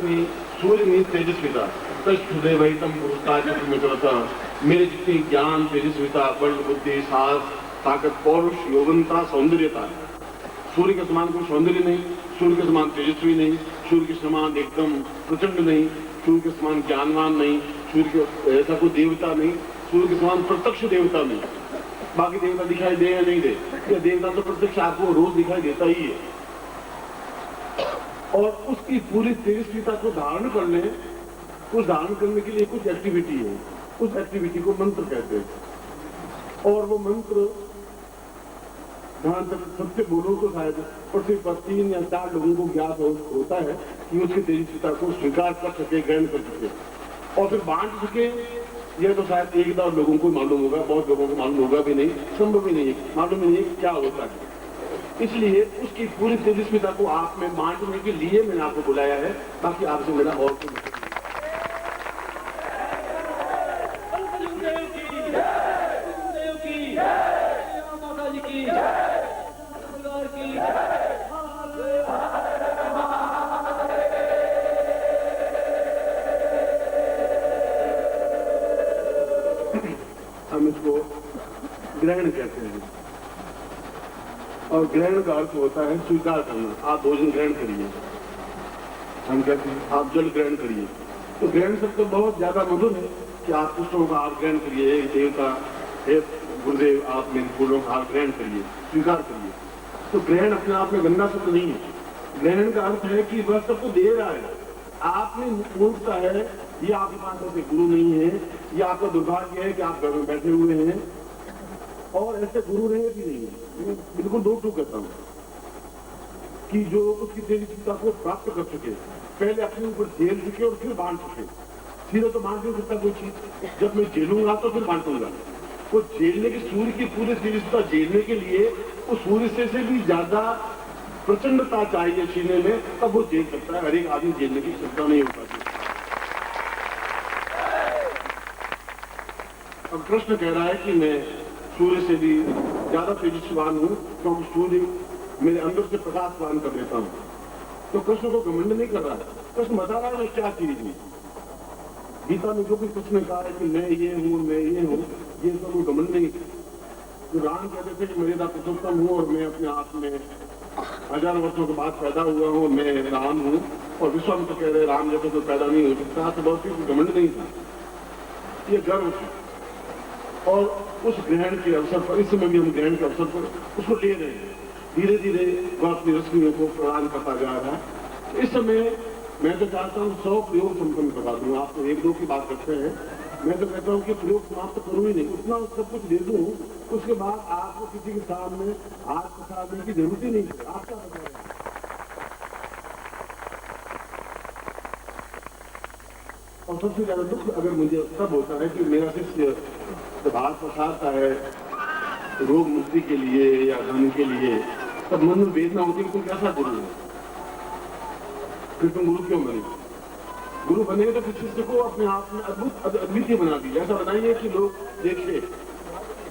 तेजस्वी, सूर्य में तेजस्विता, कष्टदेवहितम पुरुषता, मेरे जितनी ज्ञान, तेजस्विता, बल, बुद्धि, साहस, ताकत, पौरुष, यौवनता, सौंदर्यता, सूर्य के समान कोई सौंदर्य नहीं, सूर्य के समान तेजस्वी नहीं, सूर्य के समान एकदम प्रचंड नहीं, सूर्य के समान ज्ञानवान नहीं, सूर्य के ऐसा कोई देवता नहीं, सूर्य के समान प्रत्यक्ष देवता नहीं। बाकी देवता दिखाई दे या नहीं दे, या देवता तो प्रत्यक्ष आपको रोज दिखाई देता ही है। और उसकी पूरी तेजस्विता को धारण करने, उस धारण करने के लिए कुछ एक्टिविटी है, उस एक्टिविटी को मंत्र कहते हैं। और वो मंत्र जहां तक सबसे बोलो तो शायद पृथ्वी पर 3 या 4 लोगों को ज्ञात होता है कि उसकी तेजस्विता को स्वीकार कर सके, ग्रहण कर सके और फिर बांट सके। यह तो शायद 1-2 लोगों को मालूम होगा, बहुत लोगों को मालूम होगा भी नहीं, संभव ही नहीं है, मालूम ही नहीं क्या होता है। इसलिए उसकी पूरी तेजस्विता को आप में बांटने के लिए मैंने आपको बुलाया है, बाकी आपसे मेरा और कोई हम इसको ग्रहण कहते हैं और ग्रहण का अर्थ होता है स्वीकार करना। आप भोजन ग्रहण करिए, हम कहते हैं आप जल ग्रहण करिए। तो ग्रहण शब्द तो बहुत ज्यादा मधुर है कि आप पुष्पों का हार ग्रहण करिए, देवता हे गुरुदेव आप मेरे फूलों का हार ग्रहण करिए, स्वीकार करिए। तो ग्रहण अपने आप में गंदा शब्द नहीं है। ग्रहण का अर्थ है कि वह सबको दे रहा है, आपने मूर्खता है, ये आपके पास ऐसे गुरु नहीं है, ये आपका दुर्भाग्य है कि आप घर में बैठे हुए हैं और ऐसे गुरु रहे भी नहीं है। बिल्कुल दो टूक कहता हूँ कि जो उसकी तेजस्विता को प्राप्त कर सके, पहले अपने ऊपर झेल सके और फिर बांट सके। सीधा तो बांट नहीं सकता कोई चीज, जब मैं झेलूंगा तो फिर बांटूंगा। वो झेलने की, सूर्य की पूरी तेजस्विता झेलने के लिए उस सूर्य से भी ज्यादा प्रचंडता चाहिए सीने में, तब वो झेल सकता है। हर एक आदमी झेलने की क्षमता नहीं हो पाती। अब कृष्ण कह रहा है कि मैं सूर्य से भी ज्यादा तेजस्वान हूं, क्योंकि सूर्य मेरे अंदर से प्रकाशवान कर देता हूं। तो कृष्ण को घमंड नहीं कर रहा है, कृष्ण बता रहा है मैं क्या चीज हूं। गीता में जो कुछ कृष्ण ने कहा है कि मैं ये हूं, मैं ये हूं, ये सब घमंड नहीं। तो राम कहते थे कि मर्यादा पुरुषोत्तम हूं और मैं अपने आप में 1000 वर्षों के बाद पैदा हुआ हूं, मैं राम हूं। और विश्वामित्र कह रहे राम जैसे तो पैदा नहीं हो सकता। तो बहुत ही घमंड नहीं था, ये गर्व था। और उस ग्रहण के अवसर पर, इस समय भी हम ग्रहण के अवसर पर उसको ले रहे हैं, धीरे धीरे वह अपनी रश्मियों को प्रदान करता जा रहा है। इस समय मैं तो चाहता हूँ 100 प्रयोग संपन्न करवा दूँ। आप तो 1-2 की बात करते हैं, मैं तो कहता हूँ कि प्रयोग समाप्त करूँ ही नहीं, उतना सब कुछ दे दूँ, उसके बाद आपको किसी के सामने हाथ पसारने की जरूरत ही नहीं है। आपका और सबसे ज्यादा दुख अगर मुझे तब होता है कि मेरा शिष्य जब हाथ पसारता है रोग मुक्ति के लिए या धन के लिए, तब मन में वेदना होती है कि तुम कैसा गुरु है, फिर तुम गुरु क्यों बने। गुरु बनेंगे तो फिर शिष्य को अपने आप में अद्भुत अद्वितीय बना दीजिए। ऐसा बनाइए कि लोग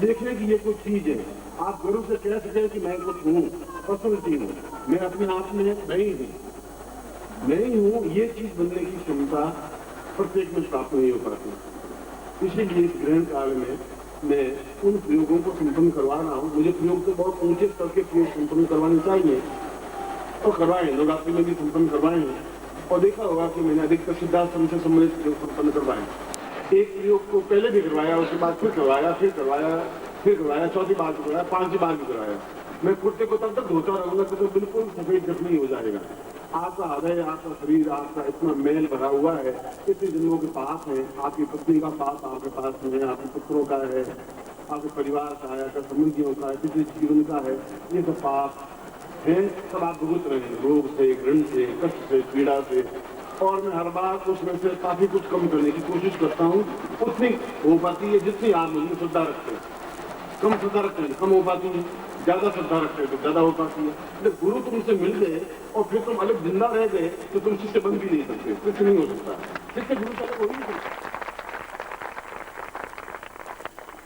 देखें कि ये कोई चीज है। आप गुरु से कह सके कि मैं कुछ हूँ, पर्सनलिटी हूँ, मैं अपने आप में नहीं हूँ, ये चीज बनने की क्षमता प्रत्येक में प्राप्त नहीं हो पाती। इसीलिए इस ग्रहण काल में मैं उन प्रयोगों को संपन्न करवा रहा हूँ। मुझे प्रयोग तो बहुत ऊंचे स्तर के प्रयोग संपन्न करवाने चाहिए और करवाए, नवरात्रि में भी संपन्न करवाए हैं। और देखा होगा कि मैंने अधिकतर सिद्धाश्रम से संबंधित प्रयोग संपन्न करवाए। एक प्रयोग को पहले भी करवाया, उसके बाद फिर करवाया, चौथी बार भी करवाया, 5वीं बार भी करवाया। मैं कुर्ते को तब तक धोता रहूंगा तो बिल्कुल सफेद जख्मी हो जाएगा। आपका हृदय, आपका शरीर, आपका इतना मेल भरा हुआ है, इतने जन्मों के पास है, आपकी पत्नी का पाप आपके पास है, आपके पुत्रों का है, आपके परिवार का है, आपके संबंधियों का है, पिछले जीवन का है, ये सब पाप है, सब आप भुगत रहे हैं, रोग से, ऋण से, कष्ट से, पीड़ा से। और मैं हर बार उसमें से काफी कुछ कम करने की कोशिश करता हूँ। उतनी हो पाती है जितनी आप मुझे श्रद्धा रखते हैं। कम श्रद्धा रखते हैं कम हो पाती है, ज्यादा श्रद्धा रखते हैं तो ज्यादा हो पाती है। जब गुरु तुमसे मिल गए और फिर तुम अलग जिंदा रह गए तो तुम शिष्य बन भी नहीं सकते, कुछ नहीं हो सकता। शिष्य गुरु से अलग हो ही नहीं सकता।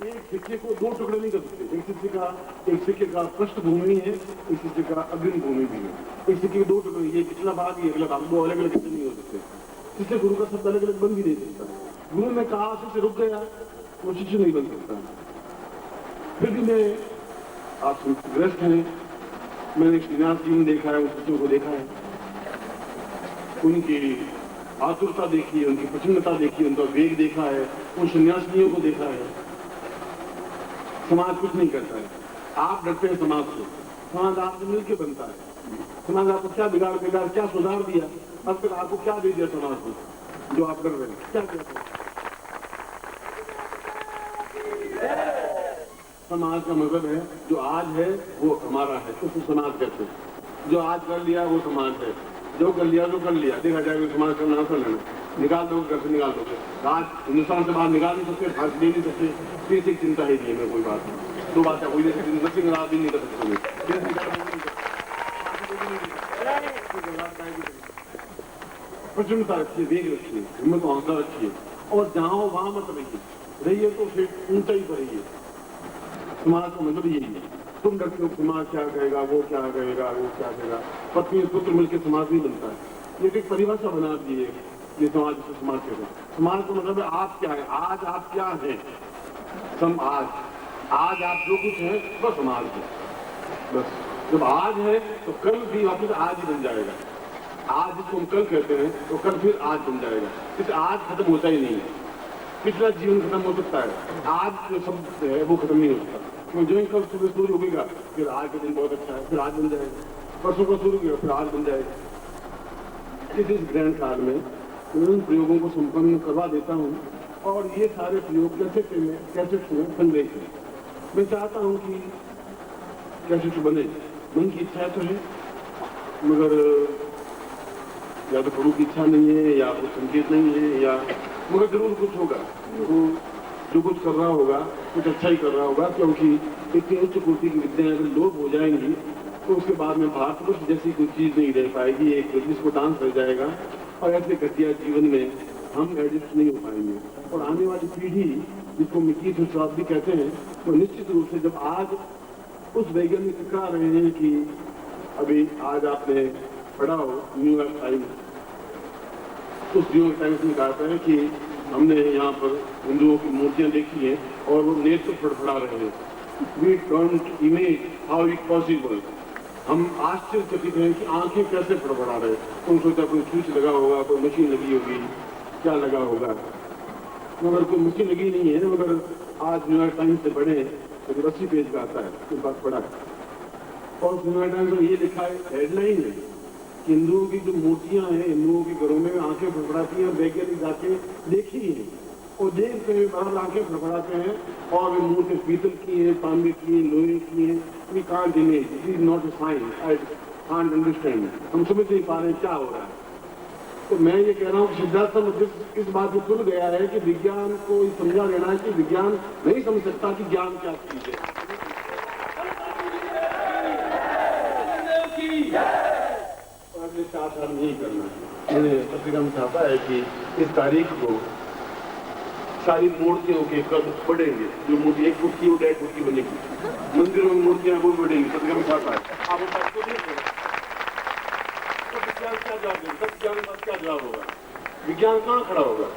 एक सिक्के को दो टुकड़े नहीं कर सकते। एक सिक्के का पृष्ठभूमि है, एक सिक्के का अग्रिम भूमि भी है। एक सिक्के के दो टुकड़े, ये पिछला भाग, ये अगला भाग, दो अलग अलग हिस्से नहीं हो सकते। इसलिए गुरु का शब्द अलग अलग बन भी नहीं सकता। गुरु ने कहा से रुक गया, वो शिष्य नहीं बन सकता। फिर भी मैं आप ग्रस्त हैं, मैंने श्रीनाथ जी ने देखा है, उन शिष्यों को देखा है, उनकी आतुरता देखी है, उनकी प्रसन्नता देखी है, उनका वेग देखा है, उन सन्यासियों को देखा है। समाज कुछ नहीं करता है, आप डरते हैं समाज से, समाज आपसे मिलकर बनता है। समाज आपको क्या बिगाड़ देगा, क्या सुधार दिया, अब तक आपको क्या दे दिया समाज को जो आप डर रहे हैं, क्या कहते हैं? समाज का मतलब है जो आज है वो हमारा है, तो समाज कहते हैं। जो आज कर लिया वो समाज है, जो कर लिया तो कर लिया, देखा जाएगा समाज का नाम कर लेना, निकाल दो घर से निकाल दो। आज हिंदुस्तान से बाहर निकाल नहीं सकते, फांसी दे नहीं सकते, फिर से चिंता ही नहीं है, कोई बात नहीं। दो बात है, कोई नर्सिंग राज भी नहीं कर सकते। प्रचुरता रखिए, वेग रखिए, हिम्मत हौसला रखिए, और जहाँ हो वहां मत रहिए तो फिर ऊंचाई पर रहिए। समाज का मतलब यही है। तुम डरते हो समाज क्या कहेगा, वो क्या कहेगा, वो क्या कहेगा। पत्नी पुत्र मिलकर समाज नहीं बनता है। ये एक परिभाषा बना दी है, ये समाज से समाज कहते हैं। समाज का मतलब है आप क्या है, आज आप क्या है, आज आप जो कुछ है वह समाज है। बस जब आज है तो कल भी वापस आज ही बन जाएगा। आज जिसको हम कल कहते हैं तो कल फिर आज बन जाएगा। इससे आज खत्म होता ही नहीं है। पिछला जीवन खत्म हो सकता है, आज जो शब्द है वो खत्म नहीं हो सकता। तो जो कल सुबह सूर्य उगेगा फिर आज का दिन बहुत अच्छा है, फिर आज बन जाएगा। परसों का सूर्य उगेगा फिर आज बन जाएगा। इस ग्रहण काल में उन प्रयोगों को संपन्न करवा देता हूँ, और ये सारे प्रयोग कैसे में संग्रहित हैं। मैं चाहता हूँ कि कैसे बने, मन की इच्छा तो है, मगर या तो गुरु की इच्छा नहीं है, या कुछ संकेत नहीं है, या मगर जरूर कुछ होगा। वो जो कुछ कर रहा होगा कुछ अच्छा ही कर रहा होगा, क्योंकि इतनी उच्च कोटि की विद्याएं अगर लोप हो जाएंगी तो उसके बाद में भारतवर्ष जैसी कोई चीज नहीं रह पाएगी। एक जिसको डांस रह जाएगा, और ऐसे घटिया जीवन में हम एडजस्ट नहीं हो पाएंगे। और आने वाली पीढ़ी जिसको मिकी शताब्दी कहते हैं, तो निश्चित रूप से जब आज उस वैज्ञानिक सिखा रहे हैं कि अभी आज आपने पढ़ा हो न्यूयॉर्क टाइम्स, उस न्यूयॉर्क टाइम्स में कहता है कि हमने यहाँ पर हिंदुओं की मूर्तियां देखी हैं और वो नेत्र फड़फड़ा रहे हैं। We don't imagine how it possible. हम आश्चर्यचकित हैं कि आंखें कैसे फड़फड़ा रहे। तुम सोचा कोई स्विच लगा होगा, कोई मशीन लगी होगी, क्या लगा होगा, मगर कोई मशीन लगी नहीं है। मगर आज न्यूयॉर्क टाइम्स से पढ़े तो 80 पेज का आता है, कुछ बात पढ़ा, और न्यूयॉर्क टाइम्स में ये लिखा है, हेडलाइन है, हिंदुओं की जो मूर्तियां हैं, हिंदुओं के घरों में आंखें फड़फड़ाती हैं, वैज्ञानिक जाके देखी है और देख के बाहर आंखें फड़फड़ाते हैं, और वे मूर्ति पीतल की है, तांबे की है, लोहे की है। We can't imagine, it is not a science, I can't understand. हम समझ नहीं पा रहे हैं क्या हो रहा है। तो मैं ये कह रहा हूँ कि सिद्धार्थ इस बात को सुन गया है कि विज्ञान को समझा देना है कि विज्ञान नहीं समझ सकता कि ज्ञान क्या चीज है। अगले 4 साल नहीं करना है। मैंने पत्रिका में चाहता है कि इस तारीख को सारी मूर्तियों के कद बढ़ेंगे। जो मूर्ति 1 फुट की वो 1.5 फुट की बनेगी, मंदिरों में मूर्तियां वो बढ़ेंगी। पत्रिका में चाहता है आप उस बात को देखो। तो विज्ञान क्या जवाब देगा, सब ज्ञान का क्या जवाब होगा, विज्ञान कहाँ खड़ा होगा,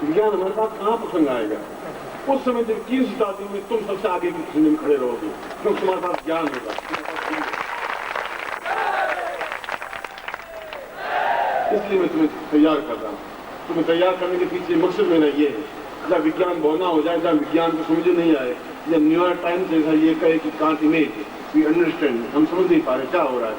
विज्ञान हमारे पास कहाँ प्रसंग आएगा। उस समय जब 20 शताब्दी में तुम सबसे आगे की प्रसंग में खड़े रहोगे, क्योंकि तुम्हारे पास ज्ञान होगा। इसलिए मैं तुम्हें तैयार कर रहा हूँ। तुम्हें तैयार करने के पीछे मकसद मेरा ये है, जब विज्ञान बोलना हो जाए, जब विज्ञान को समझ नहीं आए, जब न्यूयॉर्क टाइम्स जैसा ये कहे कि कांट इमेज वी अंडरस्टैंड, हम समझ नहीं पा रहे क्या हो रहा है,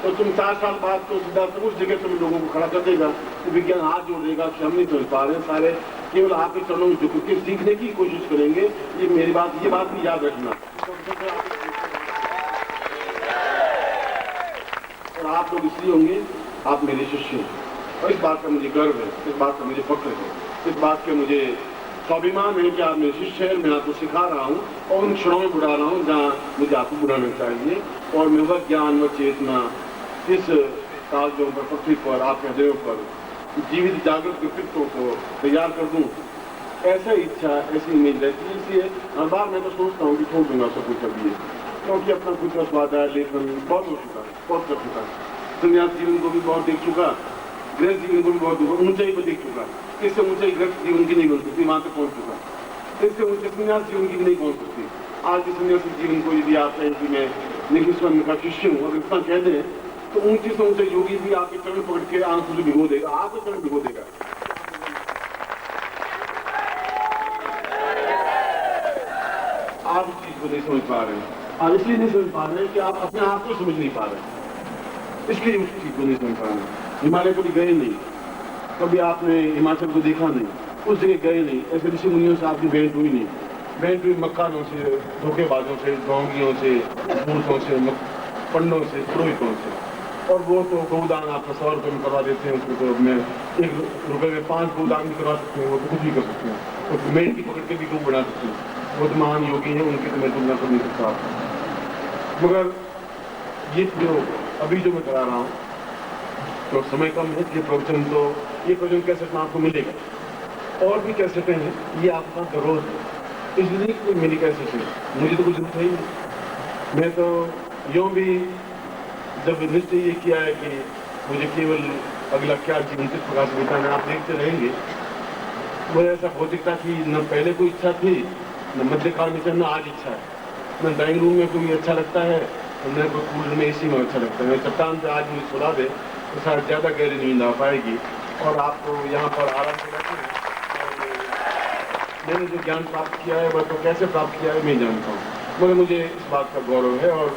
तो तुम 4 साल बाद तो सिद्धार्थ उस जगह तुम लोगों को खड़ा कर देगा तो विज्ञान हाथ जोड़ देगा कि हम नहीं समझ पा रहे, सारे केवल आपके चरणों में झुक के सीखने की कोशिश करेंगे। ये मेरी बात, ये बात भी याद रखना। और आप लोग इसलिए होंगे, आप मेरे शिष्य हैं, और इस बात का मुझे गर्व है, इस बात का मुझे फख्र है, इस बात के मुझे स्वाभिमान है कि आप मेरे शिष्य हैं। मैं आपको सिखा रहा हूँ और उन क्षणों में बुढ़ा रहा हूँ जहाँ मुझे आपको बुढ़ाना चाहिए, और मैं वह ज्ञान व चेतना इस कागजों पर, पृथ्वी पर, आपके हृदयों पर जीवित जागृत व्यक्तित्वों को तैयार कर दूँ ऐसा इच्छा, ऐसी इमेज रहती है। इसलिए हर बार मैं तो सोचता हूँ कि छोड़ दूंगा सब कुछ अभी ये, क्योंकि अपना खुद का स्वाध्याय लेखन बहुत हो चुका है, बहुत कर चुका है। संन्यास जीवन को भी बहुत देख चुका, गृहस्थ जीवन को भी बहुत ऊंचाई पर देख चुका। इससे ऊंचाई गृहस्थ जीवन की नहीं बन सकती, वहां तक पहुंच चुका। इससे ऊंचे संन्यास जीवन की भी नहीं पहुंच सकती। आज के संन्यासी जीवन को यदि आप कहें कि मैं निखिल स्वामी का शिष्य हूँ, अगर इतना कह दें तो ऊंचे से ऊंचे योगी भी आपके चरण पकड़ के आंसू से भिगो देगा, आपके चरण भिगो देगा। आप इस चीज को नहीं समझ पा रहे हैं। आप इसलिए नहीं समझ पा रहे हैं कि आप अपने आप को समझ नहीं पा रहे हैं, इसलिए उस चीज को नहीं समझ पा रहे हैं। हिमालय कभी गए नहीं, कभी आपने हिमाचल को देखा नहीं, उस जगह गए नहीं, ऐसे ऋषि मुनियों से आपकी भेंट हुई नहीं। भेंट हुई मक्कानों से, धोखेबाजों से, ढोंगियों से, मूर्खों से, पंडों से, पुरोहितों से। और वो तो गौदान आपका 100 रुपये में करवा देते हैं, उसको तो मैं 1 रुपये में 5 गौदान भी करवा सकते हैं, वो तो कुछ भी कर सकते हैं, और मेंढक की पकड़ के भी ग्रुप बना सकते हैं। वो तो महान योगी हैं, उनकी तो मैं तुलना कर नहीं सकता। मगर ये जो अभी जो मैं करा रहा हूँ, तो समय कम है, ये प्रवचन तो ये प्रवचन कैसेट में आपको मिलेगा, और भी कैसेटें हैं, ये आपका जरूर है। इसलिए कोई मेरी कैसेट है, मुझे तो कुछ जरूरत है ही नहीं। मैं तो यूँ भी जब निश्चय ये किया है कि मुझे केवल अगला क्या जीवन किस प्रकार से बिताना, आप देखते रहेंगे। मुझे ऐसा भौतिकता की न पहले कोई इच्छा थी, न मध्यकाल में, न आज इच्छा है। न ड्राइंग रूम में कोई अच्छा लगता है, न कोई कूलर में एसी में अच्छा लगता है। चट्टान पे आज मुझे सुला दे तो शायद ज़्यादा गहरी नींद आ पाएगी, और आपको यहाँ पर आराम से बैठे हैं। मैंने जो ज्ञान प्राप्त किया है वह तो कैसे प्राप्त किया है मैं जानता हूँ, मगर मुझे इस बात का गौरव है। और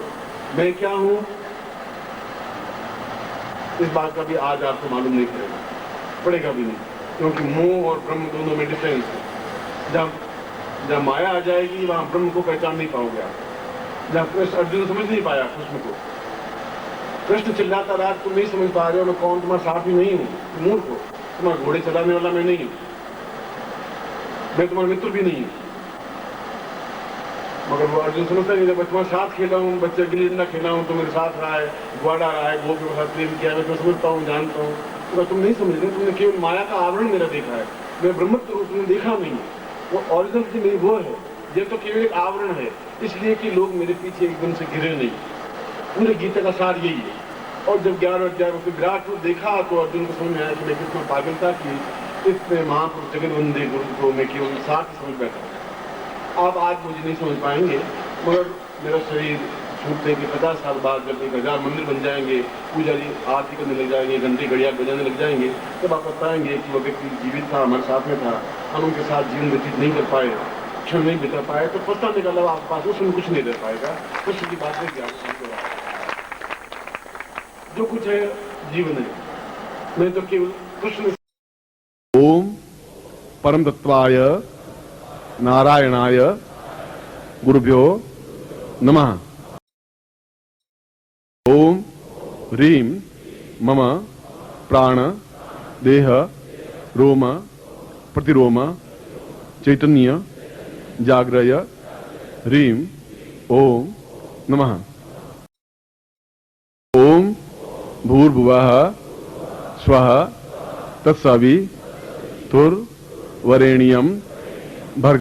मैं क्या हूँ इस बात का भी आज आपको मालूम नहीं पड़ेगा भी नहीं, क्योंकि मोह और ब्रह्म दोनों में डिफरेंस है। जब माया आ जाएगी वहां ब्रह्म को पहचान नहीं पाओगे आप। जब कृष्ण अर्जुन समझ नहीं पाया कृष्ण को, कृष्ण चिल्लाता रहा तुम नहीं समझ पा रहे हो, मैं कौन, तुम्हारा साथी नहीं हूँ, मूर्ख हो, तुम्हारा घोड़े चलाने वाला मैं नहीं हूँ, मैं तुम्हारा मित्र भी नहीं हूँ। मगर वो अर्जुन समझता नहीं, जब मैं तुम्हारे साथ खेला हूँ, बच्चे गिल्ली डंडा खेला हूँ, तो मेरे साथ रहा है, गुआड़ा रहा है, गोप के साथ प्रेम किया, मैं समझता हूँ, जानता हूँ। तो तुम नहीं समझ रहे, तुमने केवल माया का आवरण मेरा देखा है, मैं ब्रह्मत्व रूप में देखा नहीं। वो ओरिजिनल मेरी वो है, ये तो केवल एक आवरण है, इसलिए कि लोग मेरे पीछे एकदम से गिरे नहीं। पूरे गीता का सार यही है। और जब 11 विराट रूप देखा तो अर्जुन को समझ में आया कि मैं कितना पागलता की इतने महापुरुष जगतवंदे गुरु को मैं केवल साथ ही समझ बैठा। आप आज मुझे नहीं समझ पाएंगे, मगर मेरा शरीर छूटने के 50 साल बाद जब 1000 मंदिर बन जाएंगे, पूजा जी आरती करने लग जाएंगे, घंटे घड़ियाल बजाने लग जाएंगे, तब आप बताएंगे कि वो व्यक्ति जीवित था, हमारे साथ में था, हम उनके साथ जीवन व्यतीत नहीं कर पाए, क्षण नहीं बिता पाए, तो पछताने का अलावा आपके पास उसमें कुछ नहीं रह पाएगा। कुछ की बात नहीं, जो कुछ है जीवन है, मैं तो केवल कृष्ण। ओम परम तत्वाय नारायणाय गुरुभ्यो नमः। ओम ह्रीं मम प्राण देह रोम प्रतिरोम चैतन्य जाग्रय ह्रीं ओम नमः। ओम भूर्भुवः स्वः तत्सवितुर्वरेण्यं भर्गो